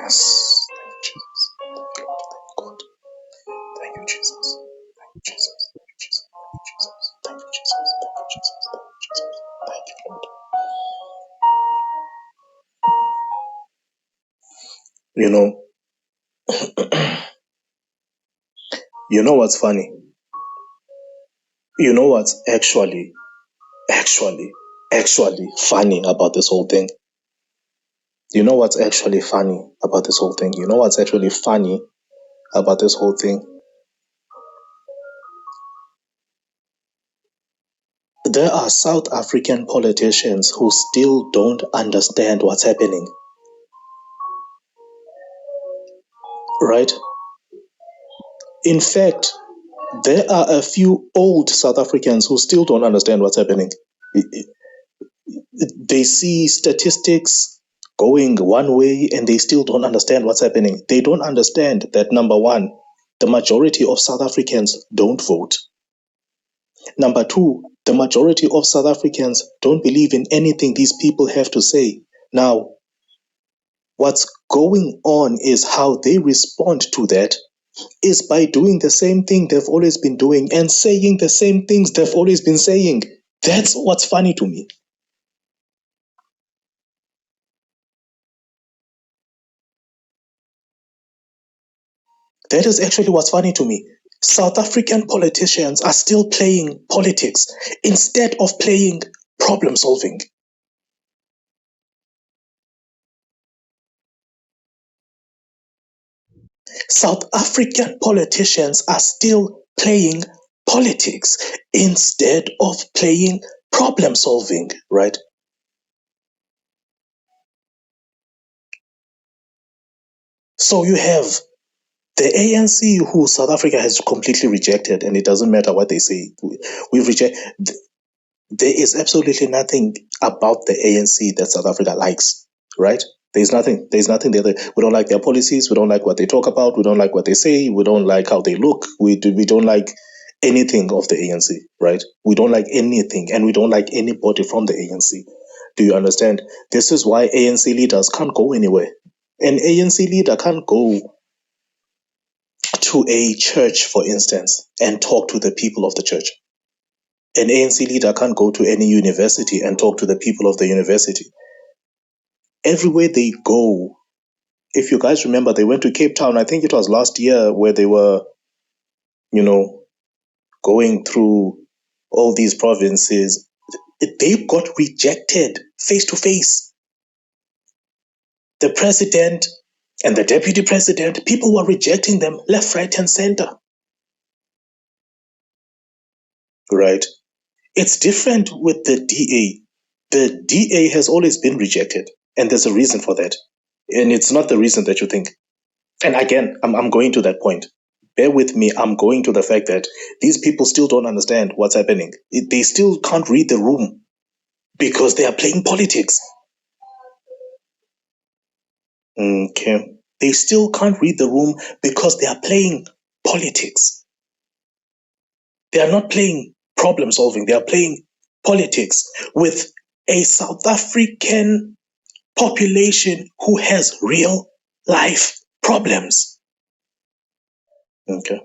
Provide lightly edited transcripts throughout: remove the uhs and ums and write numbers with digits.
Yes. Thank you, Jesus. Thank you, Jesus. Thank you, Jesus. Thank you, Jesus. Thank you, Jesus. Thank you, Jesus. Thank you, Jesus. Thank you, Lord. You know, you know what's funny? You know what's actually funny about this whole thing? You know what's actually funny about this whole thing? You know what's actually funny about this whole thing? There are South African politicians who still don't understand what's happening, right? In fact, there are a few old South Africans who still don't understand what's happening. They see statistics going one way and they still don't understand what's happening. They don't understand that, number one, the majority of South Africans don't vote. Number two, the majority of South Africans don't believe in anything these people have to say. Now, what's going on is how they respond to that is by doing the same thing they've always been doing and saying the same things they've always been saying. That's what's funny to me. That is actually what's funny to me. South African politicians are still playing politics instead of playing problem solving. South African politicians are still playing politics instead of playing problem solving, right? So you have the ANC, who South Africa has completely rejected, and it doesn't matter what they say. We've rejected. There is absolutely nothing about the ANC that South Africa likes, right? There's nothing. There's nothing there. We don't like their policies. We don't like what they talk about. We don't like what they say. We don't like how they look. We don't like anything of the ANC, right? We don't like anything, and we don't like anybody from the ANC. Do you understand? This is why ANC leaders can't go anywhere. An ANC leader can't go to a church, for instance, and talk to the people of the church. An ANC leader can't go to any university and talk to the people of the university. Everywhere they go, if you guys remember, they went to Cape Town, I think it was last year, where they were, going through all these provinces. They got rejected face to face. The president and the deputy president, people were rejecting them left, right, and center. Right? It's different with the DA. The DA has always been rejected, and there's a reason for that. And it's not the reason that you think. And again, I'm going to that point. Bear with me. I'm going to the fact that these people still don't understand what's happening. They still can't read the room because they are playing politics. Okay. They still can't read the room because they are playing politics. They are not playing problem solving. They are playing politics with a South African population who has real life problems. Okay.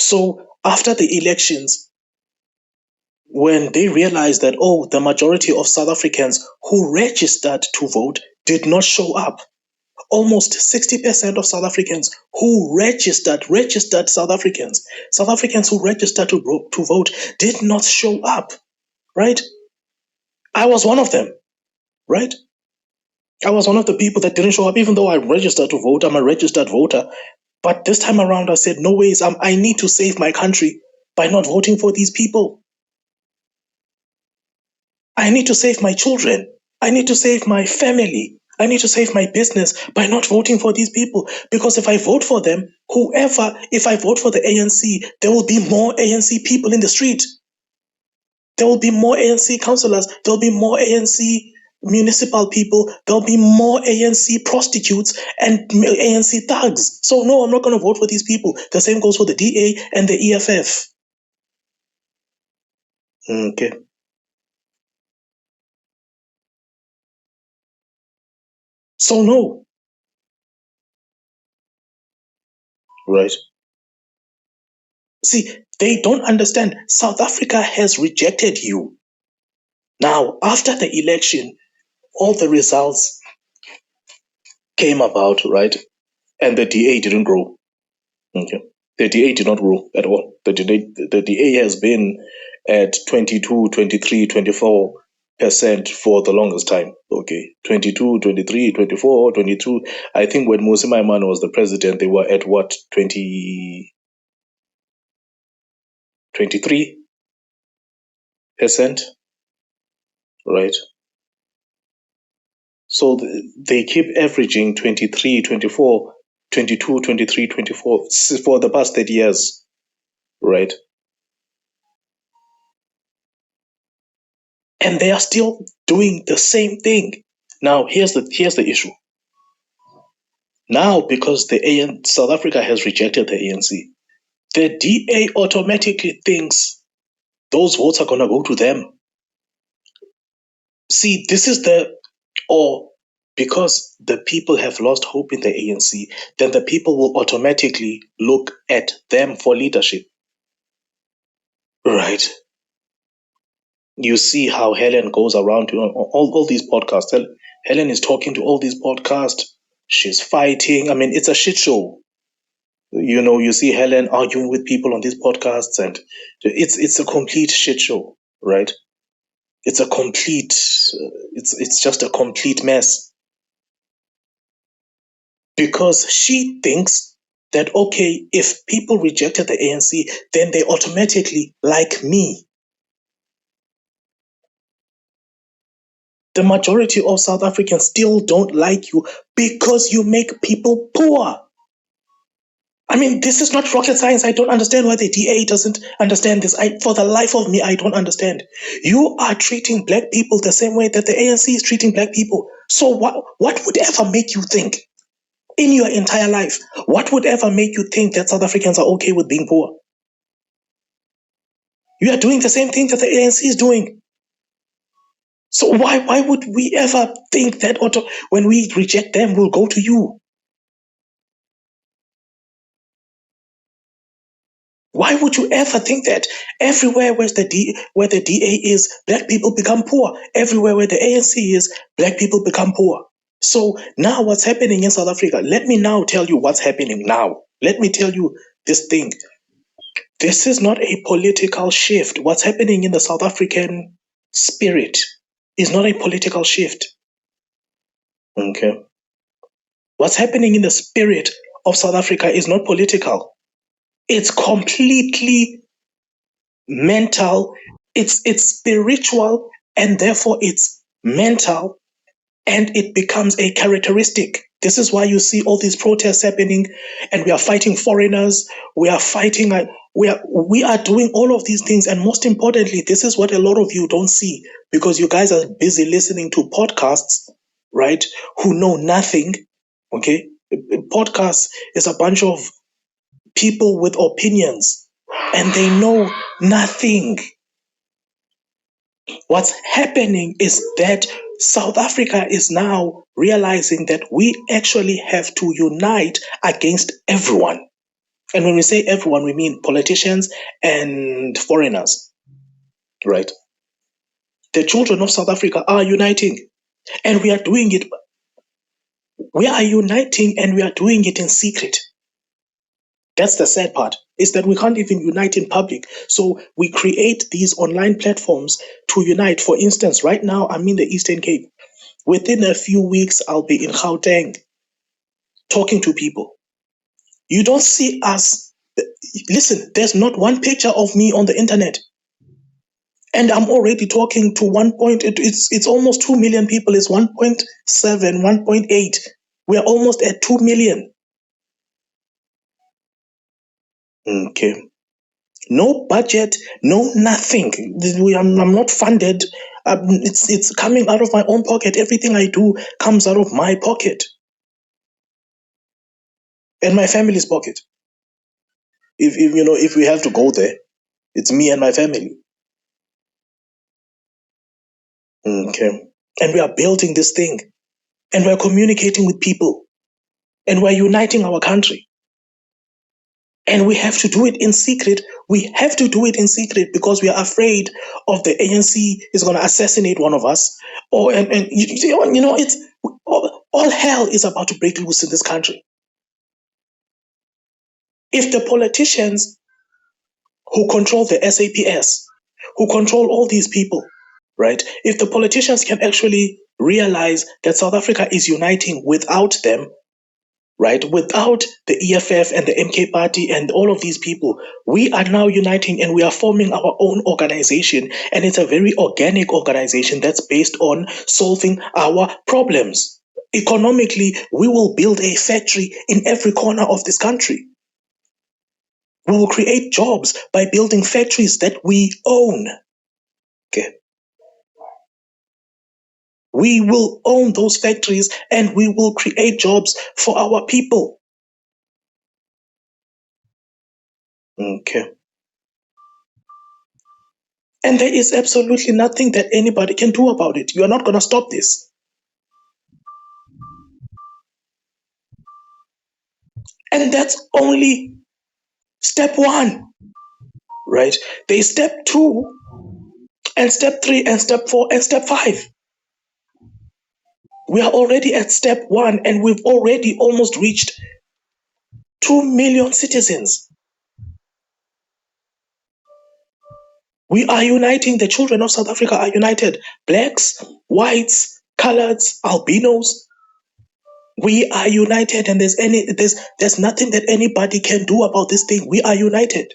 So after the elections, when they realized that, oh, the majority of South Africans who registered to vote did not show up, almost 60% of South Africans who registered South Africans who registered to vote did not show up, right? I was one of them, right? I was one of the people that didn't show up, even though I registered to vote. I'm a registered voter. But this time around, I said, no ways, I need to save my country by not voting for these people. I need to save my children. I need to save my family. I need to save my business by not voting for these people. Because if I vote for them, if I vote for the ANC, there will be more ANC people in the street. There will be more ANC councillors. There will be more ANC municipal people. There will be more ANC prostitutes and ANC thugs. So no, I'm not going to vote for these people. The same goes for the DA and the EFF. Okay. So no, right? See, they don't understand. South Africa has rejected you. Now, after the election, all the results came about, right? And the DA didn't grow. Okay. The DA did not grow at all. The DA has been at 22, 23, 24% for the longest time. Okay. 22, 23, 24, 22. I think when Musi Maimane was the president, they were at what, 20, 23%, right? So they keep averaging 23, 24, 22, 23, 24 for the past 30 years, right? And they are still doing the same thing. Now, here's the issue. Now, because South Africa has rejected the ANC, the DA automatically thinks those votes are gonna go to them. See, this is or because the people have lost hope in the ANC, then the people will automatically look at them for leadership, right? You see how Helen goes around to all these podcasts. Helen is talking to all these podcasts. She's fighting. I mean, it's a shit show. You see Helen arguing with people on these podcasts, and it's a complete shit show, right? It's a complete, it's just a complete mess, because she thinks that, okay, if people rejected the ANC, then they automatically like me. The majority of South Africans still don't like you because you make people poor. I mean, this is not rocket science. I don't understand why the DA doesn't understand this. For the life of me, I don't understand. You are treating black people the same way that the ANC is treating black people. So what would ever make you think in your entire life, what would ever make you think that South Africans are okay with being poor? You are doing the same thing that the ANC is doing. So why would we ever think that when we reject them, we'll go to you? Why would you ever think that everywhere where the DA is, black people become poor? Everywhere where the ANC is, black people become poor. So now what's happening in South Africa? Let me now tell you what's happening now. Let me tell you this thing. This is not a political shift. What's happening in the South African spirit is not a political shift. Okay. What's happening in the spirit of South Africa is not political. It's completely mental, it's spiritual, and therefore it's mental, and it becomes a characteristic. This is why you see all these protests happening, and we are fighting foreigners, we are fighting, we are doing all of these things. And most importantly, this is what a lot of you don't see, because you guys are busy listening to podcasts, right, who know nothing. Okay, podcasts is a bunch of people with opinions, and they know nothing. What's happening is that South Africa is now realizing that we actually have to unite against everyone. And when we say everyone, we mean politicians and foreigners, right? The children of South Africa are uniting, and we are doing it. We are uniting, and we are doing it in secret. That's the sad part, is that we can't even unite in public. So we create these online platforms to unite. For instance, right now I'm in the Eastern Cape. Within a few weeks, I'll be in Gauteng talking to people. You don't see us. Listen, there's not one picture of me on the internet. And I'm already talking to it's almost 2 million people. It's 1.7, 1.8. We're almost at 2 million. Okay. No budget, no nothing. I'm not funded. It's coming out of my own pocket. Everything I do comes out of my pocket and my family's pocket. If we have to go there, it's me and my family. Okay, and we are building this thing. and we're communicating with people, and we're uniting our country. And we have to do it in secret. We have to do it in secret because we are afraid of the ANC is going to assassinate one of us. Or and it's all hell is about to break loose in this country. If the politicians who control the SAPS, who control all these people, right? If the politicians can actually realize that South Africa is uniting without them, right? Without the EFF and the MK party and all of these people, we are now uniting and we are forming our own organization. And it's a very organic organization that's based on solving our problems. Economically, we will build a factory in every corner of this country. We will create jobs by building factories that we own. Okay. We will own those factories and we will create jobs for our people. Okay. And there is absolutely nothing that anybody can do about it. You are not going to stop this. And that's only step one, right? There's step two, and step three, and step four, and step five. We are already at step one, and we've already almost reached 2 million citizens. We are uniting. The children of South Africa are united. Blacks, whites, coloreds, albinos. We are united, and there's nothing that anybody can do about this thing. We are united.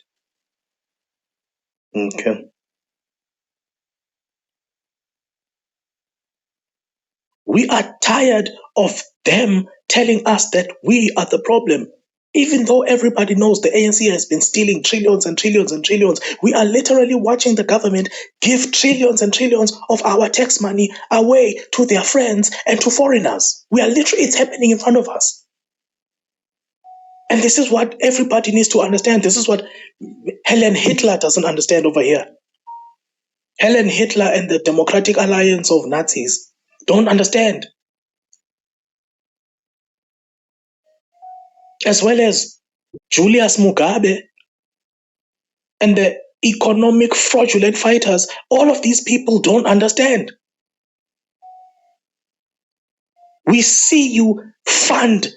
Okay. We are tired of them telling us that we are the problem. Even though everybody knows the ANC has been stealing trillions and trillions and trillions, we are literally watching the government give trillions and trillions of our tax money away to their friends and to foreigners. It's happening in front of us. And this is what everybody needs to understand. This is what Helen Hitler doesn't understand over here. Helen Hitler and the Democratic Alliance of Nazis don't understand. As well as Julius Mugabe and the economic fraudulent fighters, all of these people don't understand. We see you fund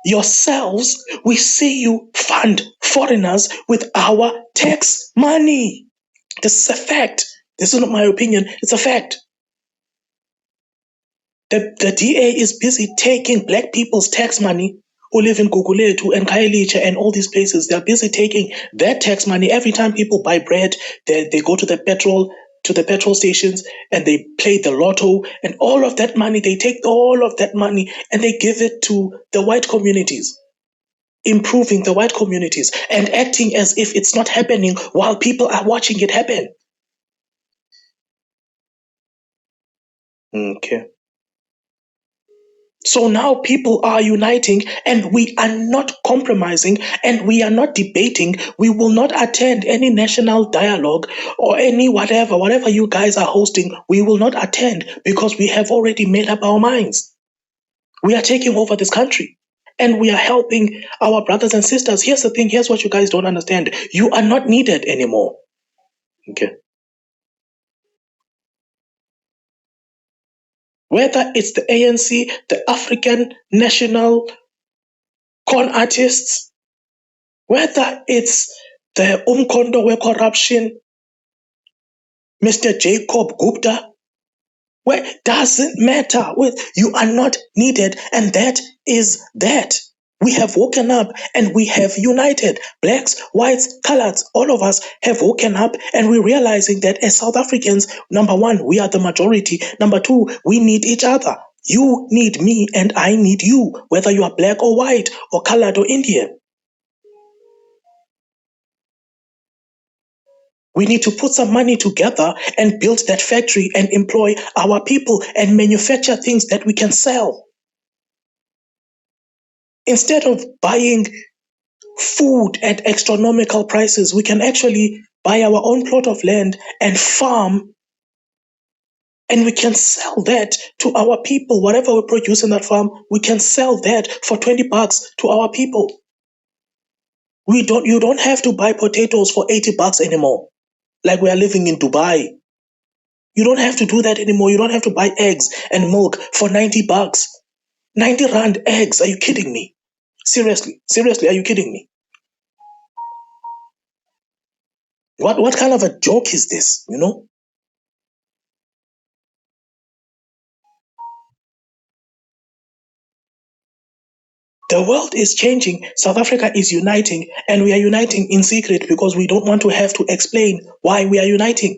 yourselves, we see you fund foreigners with our tax money. This is a fact. This is not my opinion, it's a fact. The DA is busy taking black people's tax money who live in Guguletu and Khayelitsha and all these places. They're busy taking that tax money. Every time people buy bread, they go to the petrol stations and they play the lotto, and all of that money, they take all of that money and they give it to the white communities, improving the white communities and acting as if it's not happening while people are watching it happen. Okay. So now people are uniting and we are not compromising and we are not debating. We will not attend any national dialogue or any whatever you guys are hosting. We will not attend because we have already made up our minds. We are taking over this country and we are helping our brothers and sisters. Here's the thing. Here's what you guys don't understand. You are not needed anymore. Okay. Whether it's the ANC, the African National Con Artists, whether it's the Umkondo where corruption, Mr. Jacob Gupta, where doesn't matter. You are not needed, and that is that. We have woken up and we have united. Blacks, whites, coloreds, all of us have woken up and we're realizing that as South Africans, number one, we are the majority. Number two, we need each other. You need me and I need you, whether you are black or white or colored or Indian. We need to put some money together and build that factory and employ our people and manufacture things that we can sell. Instead of buying food at astronomical prices, we can actually buy our own plot of land and farm And we can sell that to our people. Whatever we produce in that farm, we can sell that for $20 to our people. You don't have to buy potatoes for $80 anymore, like we are living in Dubai. You don't have to do that anymore. You don't have to buy eggs and milk for $90. 90 rand eggs. Are you kidding me? Seriously, are you kidding me? What kind of a joke is this, you know? The world is changing. South Africa is uniting, and we are uniting in secret because we don't want to have to explain why we are uniting.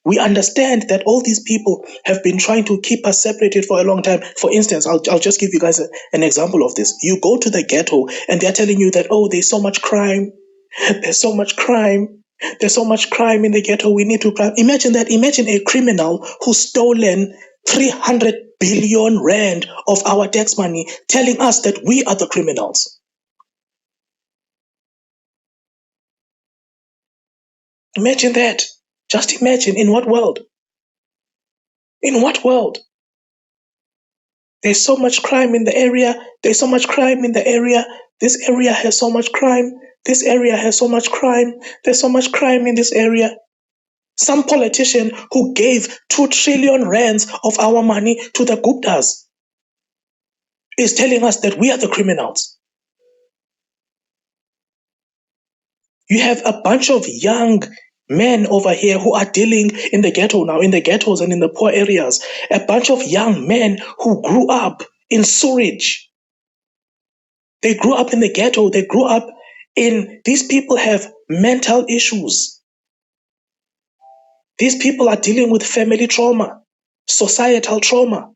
We understand that all these people have been trying to keep us separated for a long time. For instance, I'll just give you guys an example of this. You go to the ghetto and they're telling you that, oh, there's so much crime. There's so much crime. There's so much crime in the ghetto. We need to crime. Imagine that. Imagine a criminal who's stolen 300 billion rand of our tax money telling us that we are the criminals. Imagine that. Just imagine, in what world? In what world? There's so much crime in the area. There's so much crime in the area. This area has so much crime. This area has so much crime. There's so much crime in this area. Some politician who gave 2 trillion rands of our money to the Guptas is telling us that we are the criminals. You have a bunch of young men over here who are dealing in the ghetto now, in the ghettos and in the poor areas. A bunch of young men who grew up in sewage. They grew up in the ghetto. They grew up in, these people have mental issues. These people are dealing with family trauma, societal trauma.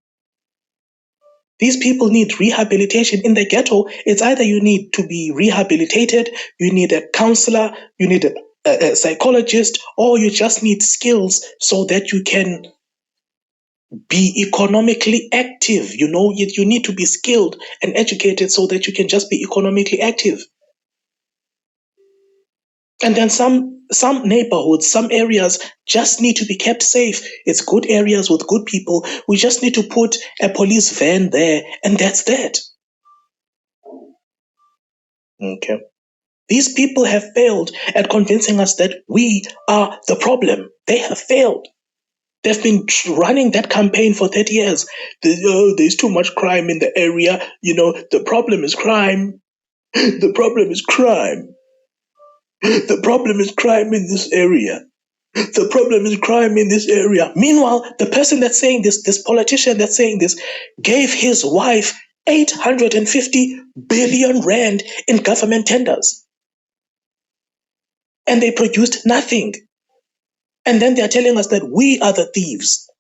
These people need rehabilitation. In the ghetto, it's either you need to be rehabilitated, you need a counselor, you need a psychologist, or you just need skills so that you can be economically active. You know, you need to be skilled and educated so that you can just be economically active. And then some neighborhoods, some areas just need to be kept safe. It's good areas with good people. We just need to put a police van there, and that's that. Okay. These people have failed at convincing us that we are the problem. They have failed. They've been running that campaign for 30 years. There's too much crime in the area. You know, the problem is crime. The problem is crime. The problem is crime in this area. The problem is crime in this area. Meanwhile, the person that's saying this politician that's saying this, gave his wife 850 billion rand in government tenders. And they produced nothing. And then they're telling us that we are the thieves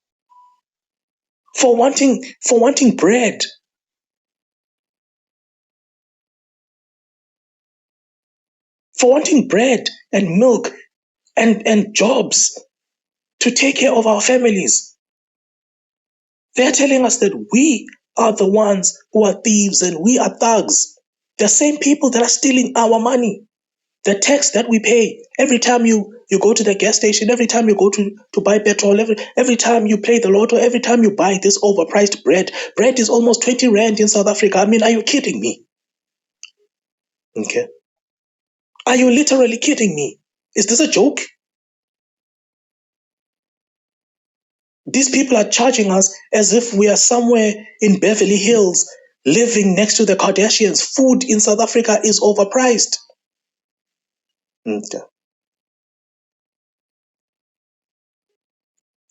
for wanting bread. For wanting bread and milk and jobs to take care of our families. They're telling us that we are the ones who are thieves and we are thugs. The same people that are stealing our money. The tax that we pay every time you go to the gas station, every time you go to buy petrol, every time you play the lotto, every time you buy this overpriced bread. Bread is almost 20 rand in South Africa. I mean, are you kidding me? Okay. Are you literally kidding me? Is this a joke? These people are charging us as if we are somewhere in Beverly Hills living next to the Kardashians. Food in South Africa is overpriced. Okay.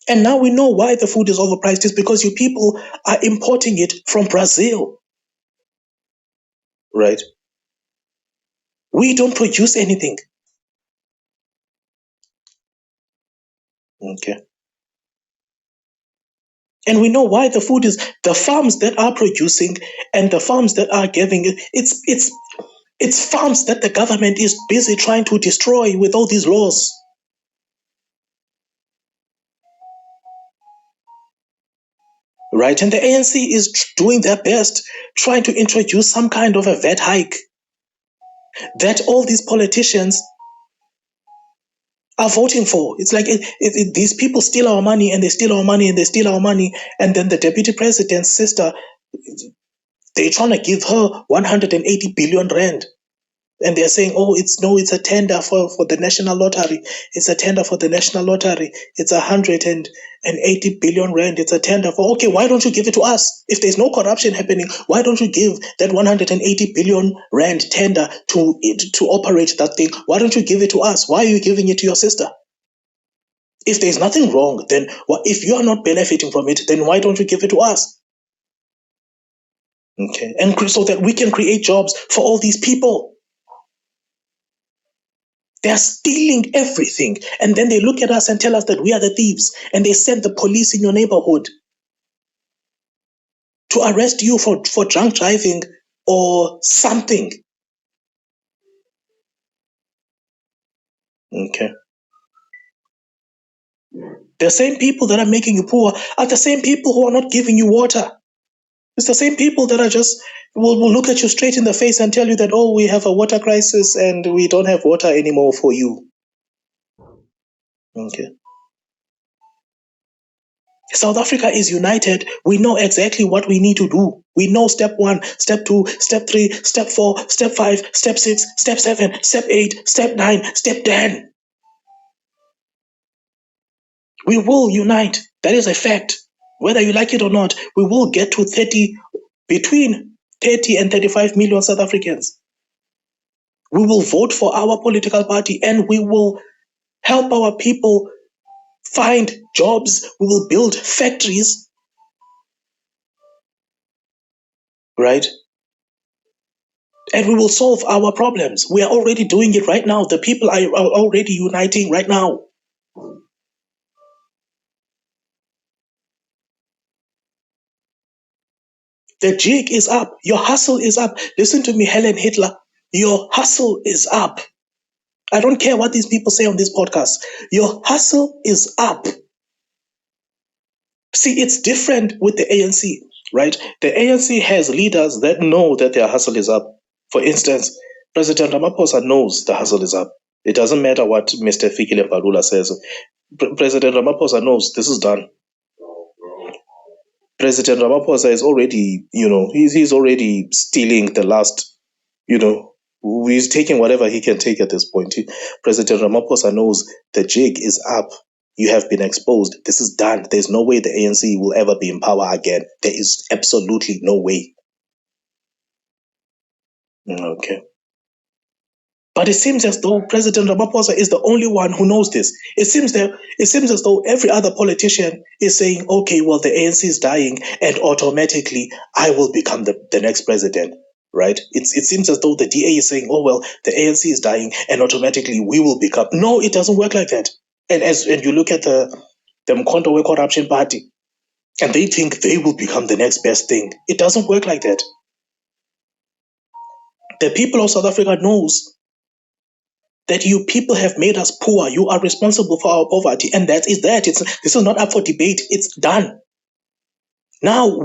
And now we know why the food is overpriced. It's because you people are importing it from Brazil. Right? We don't produce anything. Okay. And we know why the food is, the farms that are producing and the farms that are giving it, it's farms that the government is busy trying to destroy with all these laws. Right? And the ANC is doing their best trying to introduce some kind of a VAT hike that all these politicians are voting for. It's like these people steal our money and they steal our money and they steal our money. And then the deputy president's sister, they're trying to give her 180 billion rand. And they're saying, oh, it's a tender for the national lottery. It's a tender for the national lottery. It's 180 billion rand. It's a tender for, okay, why don't you give it to us? If there's no corruption happening, why don't you give that 180 billion rand tender to operate that thing? Why don't you give it to us? Why are you giving it to your sister? If there's nothing wrong, then if you are not benefiting from it, then why don't you give it to us? Okay, and so that we can create jobs for all these people. They are stealing everything. And then they look at us and tell us that we are the thieves. And they send the police in your neighborhood to arrest you for drunk driving or something. Okay. The same people that are making you poor are the same people who are not giving you water. It's the same people that are just will look at you straight in the face and tell you that, oh, we have a water crisis and we don't have water anymore for you. Okay. South Africa is united. We know exactly what we need to do. We know step 1, step 2, step 3, step 4, step 5, step 6, step 7, step 8, step 9, step 10. We will unite. That is a fact. Whether you like it or not, we will get to between 30 and 35 million South Africans. We will vote for our political party and we will help our people find jobs. We will build factories, right? And we will solve our problems. We are already doing it right now. The people are already uniting right now. The jig is up. Your hustle is up. Listen to me, Helen Hitler. Your hustle is up. I don't care what these people say on this podcast. Your hustle is up. See, it's different with the ANC, right? The ANC has leaders that know that their hustle is up. For instance, President Ramaphosa knows the hustle is up. It doesn't matter what Mr. Fikile Mbalula says. President Ramaphosa knows this is done. President Ramaphosa is already, he's already stealing the last, he's taking whatever he can take at this point. President Ramaphosa knows the jig is up. You have been exposed. This is done. There's no way the ANC will ever be in power again. There is absolutely no way. Okay. But it seems as though President Ramaphosa is the only one who knows this. It seems as though every other politician is saying, okay, well, the ANC is dying and automatically I will become the next president, right? It seems as though the DA is saying, oh, well, the ANC is dying and automatically we will become. No, it doesn't work like that. And you look at the Mkhonto Corruption Party and they think they will become the next best thing. It doesn't work like that. The people of South Africa knows that you people have made us poor. You are responsible for our poverty. And that is that. This is not up for debate. It's done. Now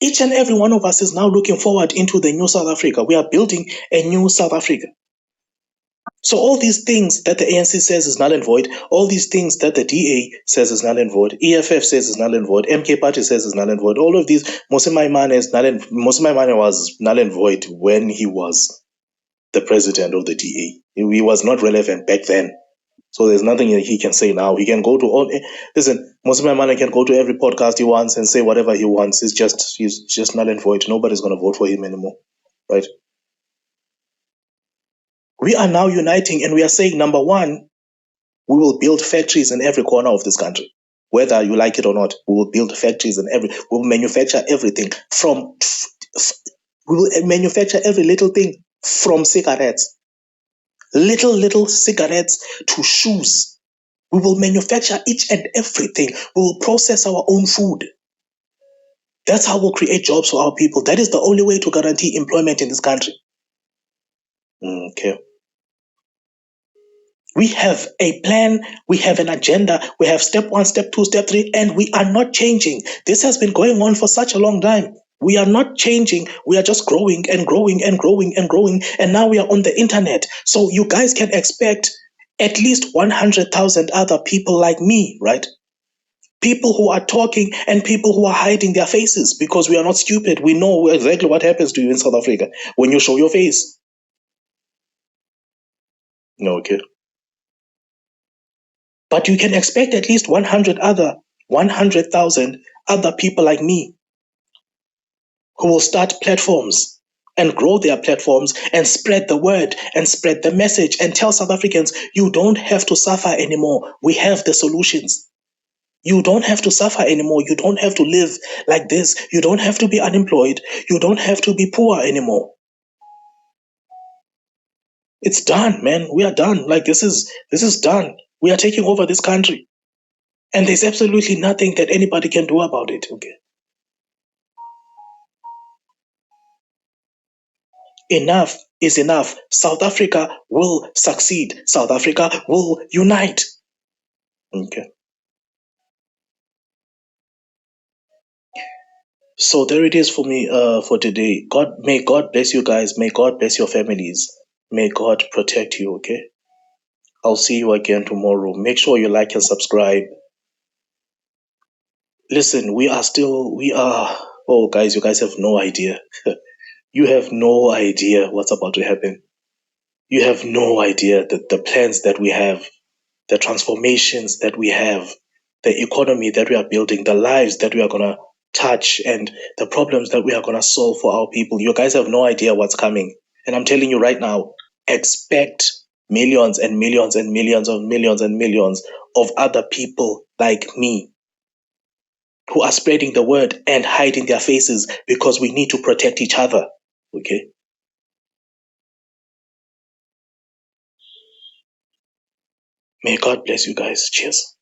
each and every one of us is now looking forward into the new South Africa. We are building a new South Africa. So all these things that the ANC says is null and void, all these things that the DA says is null and void, EFF says is null and void, MK Party says is null and void, all of these, Mose Maimane was null and void when he was the president of the DA. He was not relevant back then. So there's nothing that he can say now. He can go to listen, Mose Maimane can go to every podcast he wants and say whatever he wants. He's just null and void. Nobody's going to vote for him anymore, right? We are now uniting and we are saying, number one, we will build factories in every corner of this country. Whether you like it or not, we will build factories we will manufacture everything we will manufacture every little thing from cigarettes. Little cigarettes to shoes. We will manufacture each and everything. We will process our own food. That's how we'll create jobs for our people. That is the only way to guarantee employment in this country. Okay. We have a plan, we have an agenda, we have step 1, step 2, step 3, and we are not changing. This has been going on for such a long time. We are not changing. We are just growing and growing and growing and growing. And now we are on the internet. So you guys can expect At least 100,000 other people like me, right? People who are talking and people who are hiding their faces, because we are not stupid. We know exactly what happens to you in South Africa when you show your face. Okay. But you can expect at least 100,000 other people like me who will start platforms and grow their platforms and spread the word and spread the message and tell South Africans, you don't have to suffer anymore. We have the solutions. You don't have to suffer anymore. You don't have to live like this. You don't have to be unemployed. You don't have to be poor anymore. It's done, man. We are done. Like this is done. We are taking over this country. And there's absolutely nothing that anybody can do about it. Okay. Enough is enough. South Africa will succeed. South Africa will unite. Okay. So there it is for me for today. May God bless you guys. May God bless your families. May God protect you, okay? I'll see you again tomorrow. Make sure you like and subscribe. Listen, oh guys, you guys have no idea. You have no idea what's about to happen. You have no idea the plans that we have, the transformations that we have, the economy that we are building, the lives that we are going to touch, and the problems that we are going to solve for our people. You guys have no idea what's coming. And I'm telling you right now, expect millions and millions and millions of millions and millions of other people like me who are spreading the word and hiding their faces because we need to protect each other. Okay? May God bless you guys. Cheers.